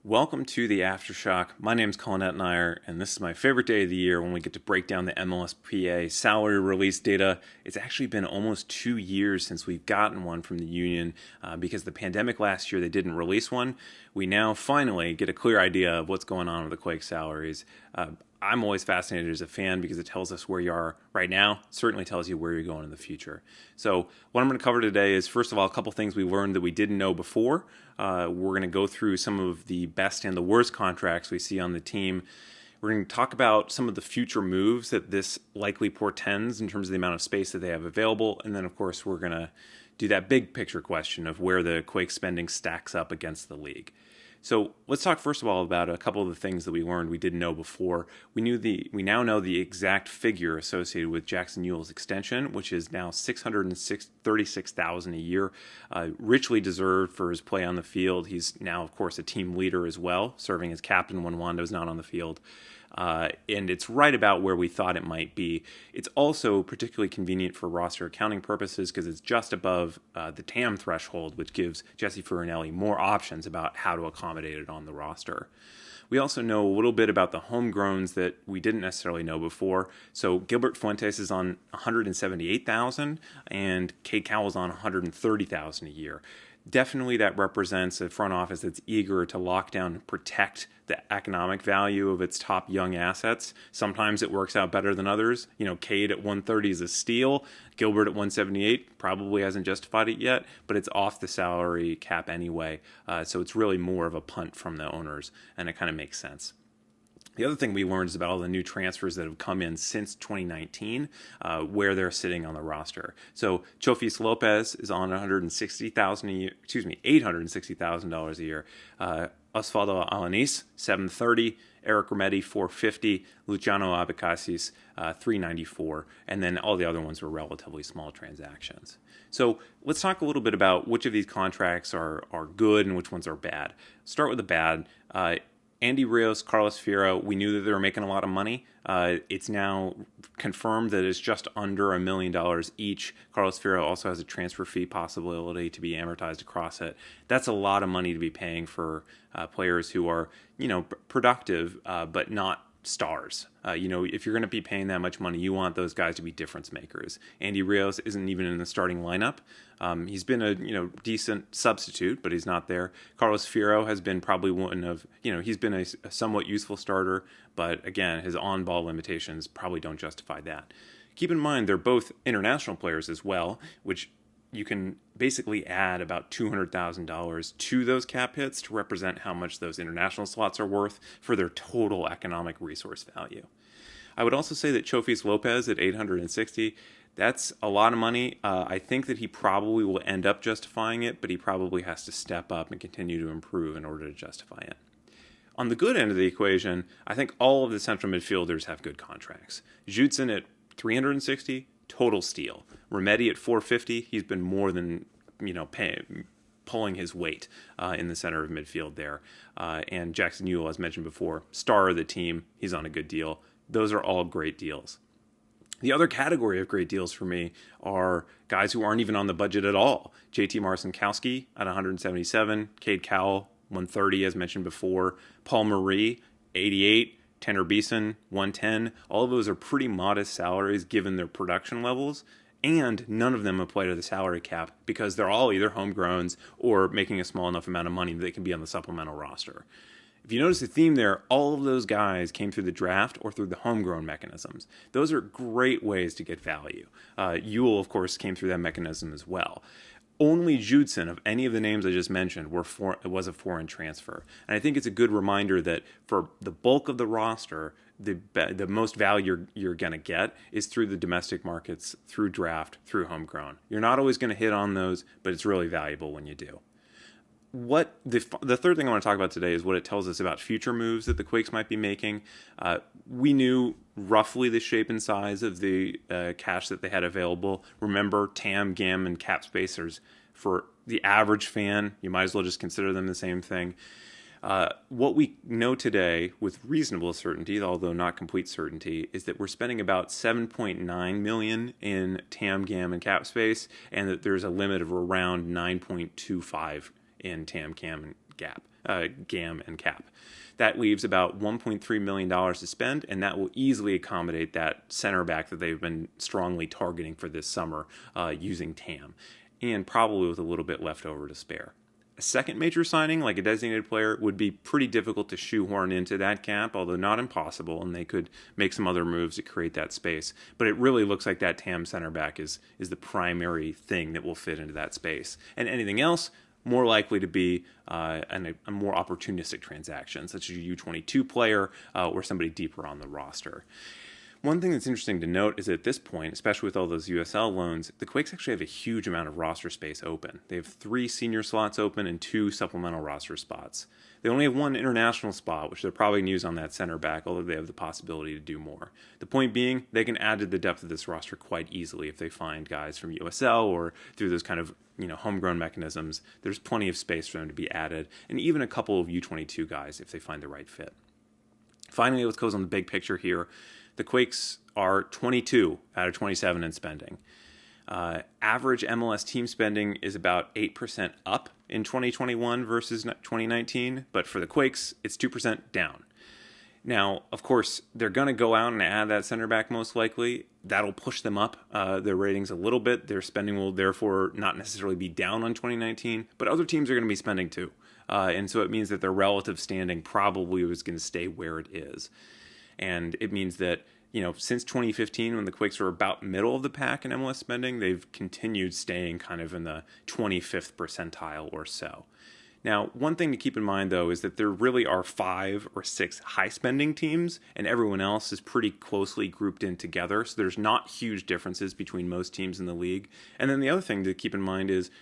Welcome to the Aftershock. My name's Colin Etnire, and this is my favorite day of the year when we get to break down the MLSPA salary release data. It's actually been almost 2 years since we've gotten one from the union because the pandemic last year, they didn't release one. We now finally get a clear idea of what's going on with the Quake salaries. I'm always fascinated as a fan because it tells us where you are right now. It certainly tells you where you're going in the future. So what I'm going to cover today is, first of all, a couple things we learned that we didn't know before. We're going to go through some of the best and the worst contracts we see on the team. We're going to talk about some of the future moves that this likely portends in terms of the amount of space that they have available. And then, of course, we're going to do that big picture question of where the Quake spending stacks up against the league. So let's talk first of all about a couple of the things that we learned we didn't know before. We now know the exact figure associated with Jackson Ewell's extension, which is now $636,000 a year, richly deserved for his play on the field. He's now, of course, a team leader as well, serving as captain when Wando's not on the field. And it's right about where we thought it might be. It's also particularly convenient for roster accounting purposes because it's just above the TAM threshold, which gives Jesse Furinelli more options about how to accommodate it on the roster. We also know a little bit about the homegrowns that we didn't necessarily know before. So Gilbert Fuentes is on $178,000 and Cade Cowell's on $130,000 a year. Definitely that represents a front office that's eager to lock down and protect the economic value of its top young assets. Sometimes it works out better than others. Cade at 130 is a steal. Gilbert at 178 probably hasn't justified it yet, but it's off the salary cap anyway. So it's really more of a punt from the owners, and it kind of makes sense. The other thing we learned is about all the new transfers that have come in since 2019, where they're sitting on the roster. So Chofis Lopez is on $860,000 a year. Osvaldo Alanis, $730,000. Eric Rometti, $450,000. Luciano Abecasis, $394,000. And then all the other ones were relatively small transactions. So let's talk a little bit about which of these contracts are good and which ones are bad. Start with the bad. Andy Rios, Carlos Fierro, we knew that they were making a lot of money. It's now confirmed that it's just under $1 million each. Carlos Fierro also has a transfer fee possibility to be amortized across it. That's a lot of money to be paying for players who are, productive, but not stars. If you're going to be paying that much money, you want those guys to be difference makers. Andy Rios isn't even in the starting lineup. He's been a decent substitute, but he's not there. Carlos Fierro has been probably one of he's been a somewhat useful starter, but again, his on-ball limitations probably don't justify that. Keep in mind they're both international players as well, which you can basically add about $200,000 to those cap hits to represent how much those international slots are worth for their total economic resource value. I would also say that Chofis Lopez at $860,000, that's a lot of money. I think that he probably will end up justifying it, but he probably has to step up and continue to improve in order to justify it. On the good end of the equation, I think all of the central midfielders have good contracts. Judson at $360,000, total steal. Rometti at $450,000, he's been more than pulling his weight in the center of midfield there. And Jackson Ewell, as mentioned before, star of the team, he's on a good deal. Those are all great deals. The other category of great deals for me are guys who aren't even on the budget at all. JT Marcinkowski at $177,000, Cade Cowell $130,000 as mentioned before, Paul Marie $88,000. Tanner Beeson, $110,000. All of those are pretty modest salaries given their production levels, and none of them apply to the salary cap because they're all either homegrowns or making a small enough amount of money that they can be on the supplemental roster. If you notice the theme there, all of those guys came through the draft or through the homegrown mechanisms. Those are great ways to get value. Ewell, of course, came through that mechanism as well. Only Judson, of any of the names I just mentioned, was a foreign transfer. And I think it's a good reminder that for the bulk of the roster, the most value you're going to get is through the domestic markets, through draft, through homegrown. You're not always going to hit on those, but it's really valuable when you do. The third thing I want to talk about today is what it tells us about future moves that the Quakes might be making. We knew roughly the shape and size of the cash that they had available. Remember, TAM, GAM, and cap spacers. For the average fan, you might as well just consider them the same thing. What we know today with reasonable certainty, although not complete certainty, is that we're spending about $7.9 million in TAM, GAM, and cap space, and that there's a limit of around $9.25 in TAM, CAM, and GAP. GAM and cap. That leaves about $1.3 million to spend, and that will easily accommodate that center back that they've been strongly targeting for this summer using TAM, and probably with a little bit left over to spare. A second major signing, like a designated player, would be pretty difficult to shoehorn into that cap, although not impossible, and they could make some other moves to create that space. But it really looks like that TAM center back is the primary thing that will fit into that space. And anything else, more likely to be a more opportunistic transaction, such as a U22 player or somebody deeper on the roster. One thing that's interesting to note is that at this point, especially with all those USL loans, the Quakes actually have a huge amount of roster space open. They have 3 senior slots open and 2 supplemental roster spots. They only have 1 international spot, which they're probably going to use on that center back, although they have the possibility to do more. The point being, they can add to the depth of this roster quite easily if they find guys from USL or through those kind of homegrown mechanisms. There's plenty of space for them to be added, and even a couple of U22 guys if they find the right fit. Finally, let's close on the big picture here. The Quakes are 22 out of 27 in spending. Average MLS team spending is about 8% up in 2021 versus 2019, but for the Quakes, it's 2% down. Now, of course, they're going to go out and add that center back most likely. That'll push them up their ratings a little bit. Their spending will therefore not necessarily be down on 2019, but other teams are going to be spending too. And so it means that their relative standing probably is going to stay where it is. And it means that, since 2015, when the Quakes were about middle of the pack in MLS spending, they've continued staying kind of in the 25th percentile or so. Now, one thing to keep in mind, though, is that there really are 5 or 6 high-spending teams, and everyone else is pretty closely grouped in together, so there's not huge differences between most teams in the league. And then the other thing to keep in mind is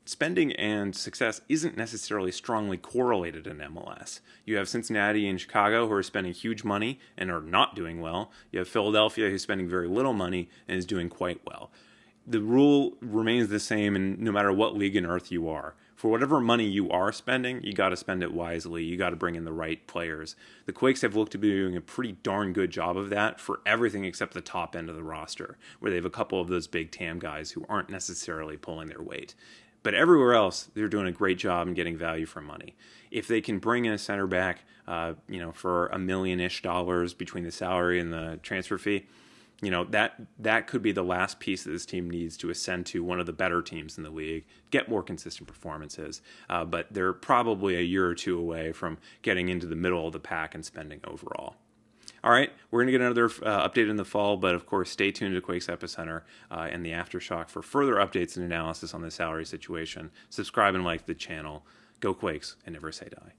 spending and success isn't necessarily strongly correlated in MLS. You have Cincinnati and Chicago who are spending huge money and are not doing well. You have Philadelphia who's spending very little money and is doing quite well. The rule remains the same in no matter what league on earth you are. For whatever money you are spending, you got to spend it wisely. You got to bring in the right players. The Quakes have looked to be doing a pretty darn good job of that for everything except the top end of the roster, where they have a couple of those big TAM guys who aren't necessarily pulling their weight. But everywhere else, they're doing a great job in getting value for money. If they can bring in a center back, for $1 million-ish between the salary and the transfer fee, that could be the last piece that this team needs to ascend to one of the better teams in the league, get more consistent performances. But they're probably a year or two away from getting into the middle of the pack and spending overall. All right, we're going to get another update in the fall, but of course, stay tuned to Quakes Epicenter and the Aftershock for further updates and analysis on the salary situation. Subscribe and like the channel. Go Quakes and never say die.